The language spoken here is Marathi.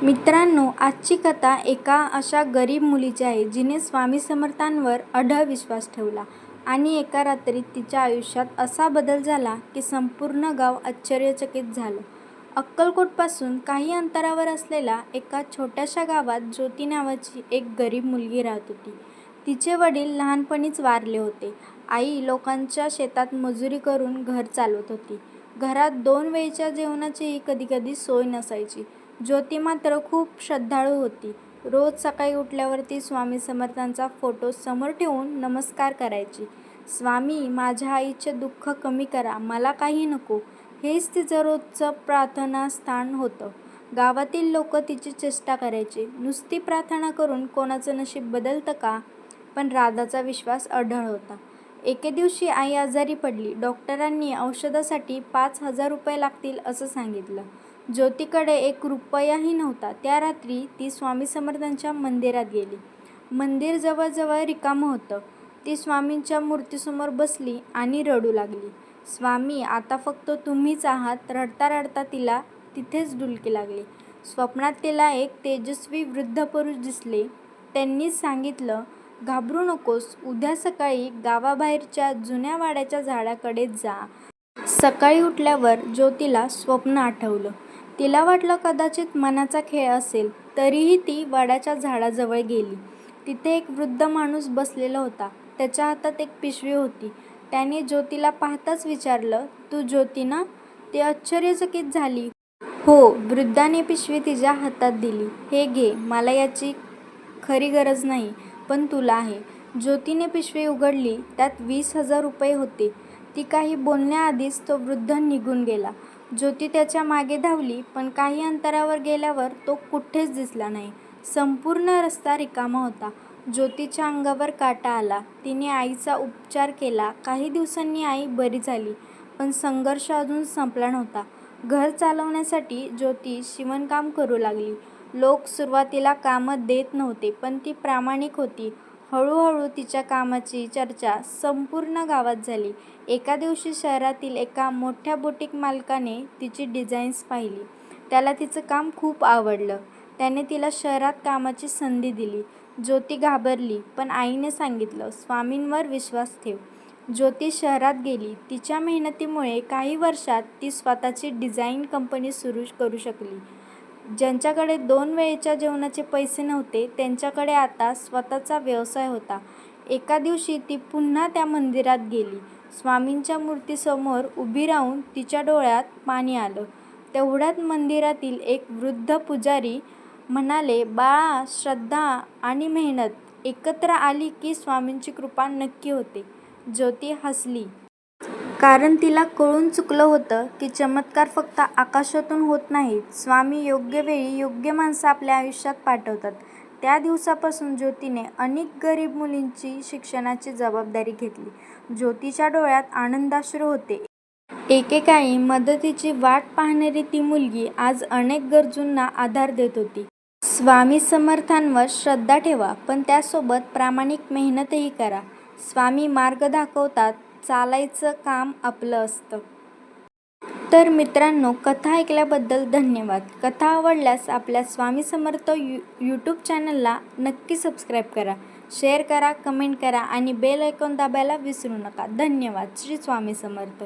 मित्रांनो, आजची कथा एका अशा गरीब मुलीची आहे जिने स्वामी समर्थांवर अढळ विश्वास ठेवला आणि एका रात्रीत तिच्या आयुष्यात असा बदल झाला की संपूर्ण गाव आश्चर्यचकित झालं. अक्कलकोटपासून काही अंतरावर असलेल्या एका छोट्याशा गावात ज्योती नावाची एक गरीब मुलगी राहत होती. तिचे वडील लहानपणीच वारले होते. आई लोकांच्या शेतात मजुरी करून घर चालवत होती. घरात 2 वेळच्या जेवणाचीही कधीकधी सोय नसायची. ज्योती मात्र खूप श्रद्धाळू होती. रोज सकाळी उठल्यावर ती स्वामी समर्थांचा फोटो समोर ठेवून नमस्कार करायची. स्वामी, माझ्या आईचे दुःख कमी करा, मला काही नको, हेच तिचं रोजचं प्रार्थनास्थान होतं. गावातील लोक तिची चेष्टा करायचे. नुसती प्रार्थना करून कोणाचं नशीब बदलतं का? पण राधाचा विश्वास अढळ होता. एके दिवशी आई आजारी पडली. डॉक्टरांनी औषधासाठी 5,000 रुपये लागतील असं सांगितलं. ज्योतीकडे 1 रुपयाही नव्हता. त्या रात्री ती स्वामी समर्थांच्या मंदिरात गेली. मंदिर जवळजवळ रिकामं होतं. ती स्वामींच्या मूर्तीसमोर बसली आणि रडू लागली. स्वामी, आता फक्त तुम्हीच आहात. रडता रडता तिला तिथेच डुलकी लागली. स्वप्नात तिला एक तेजस्वी वृद्ध पुरुष दिसले. त्यांनीच सांगितलं, घाबरू नकोस, उद्या सकाळी गावाबाहेरच्या जुन्या वाड्याच्या झाडाकडे जा. सकाळी उठल्यावर ज्योतीला स्वप्न आठवलं. तिला वाटलं कदाचित मनाचा खेळ असेल. तरीही ती वडाच्या झाडाजवळ गेली. तिथे एक वृद्ध माणूस बसलेला होता. त्याच्या हातात एक पिशवी होती. त्याने ज्योतीला पाहताच विचारलं, तू ज्योती ना? ती आश्चर्यचकित झाली. हो. वृद्धाने पिशवी तिच्या हातात दिली. हे घे, मला याची खरी गरज नाही, पण तुला आहे. ज्योतीने पिशवी उघडली. त्यात 20,000 रुपये होते. ती काही बोलण्याआधीच तो वृद्ध निघून गेला. ज्योती त्याच्या मागे धावली, पण काही अंतरावर गेल्यावर तो कुठेच दिसला नाही. संपूर्ण रस्ता रिकामा होता. ज्योतीच्या अंगावर काटा आला. तिने आईचा उपचार केला. काही दिवसांनी आई बरी झाली, पण संघर्ष अजून संपला नव्हता. घर चालवण्यासाठी ज्योती शिवणकाम करू लागली. लोक सुरुवातीला कामं देत नव्हते, पण ती प्रामाणिक होती. हळूहळू तिच्या कामाची चर्चा संपूर्ण गावात झाली. एका दिवशी शहरातील एका मोठ्या बुटीक मालकाने तिची डिझाईन्स पाहिली. त्याला तिचं काम खूप आवडलं. त्याने तिला शहरात कामाची संधी दिली. ज्योती घाबरली, पण आईने सांगितलं, स्वामींवर विश्वास ठेव. ज्योती शहरात गेली. तिच्या मेहनतीमुळे काही वर्षात ती स्वतःची डिझाईन कंपनी सुरू करू शकली. ज्यांच्याकडे 2 वेळेच्या जेवणाचे पैसे नव्हते, त्यांच्याकडे आता स्वतःचा व्यवसाय होता. एका दिवशी ती पुन्हा त्या मंदिरात गेली. स्वामींच्या मूर्तीसमोर उभी राहून तिच्या डोळ्यात पाणी आलं. तेवढ्यात मंदिरातील एक वृद्ध पुजारी म्हणाले, बाळा, श्रद्धा आणि मेहनत एकत्र आली की स्वामींची कृपा नक्की होते. ज्योती हसली. कारण तिला कळून चुकलं होतं की चमत्कार फक्त आकाशातून होत नाहीत. स्वामी योग्य वेळी योग्य माणसं आपल्या आयुष्यात पाठवतात. त्या दिवसापासून ज्योतीने अनेक गरीब मुलींची शिक्षणाची जबाबदारी घेतली. ज्योतीच्या डोळ्यात आनंदाश्रू होते. एकेकाळी मदतीची वाट पाहणारी ती मुलगी आज अनेक गरजूंना आधार देत होती. स्वामी समर्थांवर श्रद्धा ठेवा, पण त्यासोबत प्रामाणिक मेहनतही करा. स्वामी मार्ग दाखवतात, चालायचं काम आपलं असतं. तर मित्रांनो, कथा ऐकल्याबद्दल धन्यवाद. कथा आवडल्यास आपल्या स्वामी समर्थ यूट्यूब चॅनलला नक्की सबस्क्राईब करा, शेअर करा, कमेंट करा आणि बेल आयकॉन दाबायला विसरू नका. धन्यवाद. श्री स्वामी समर्थ.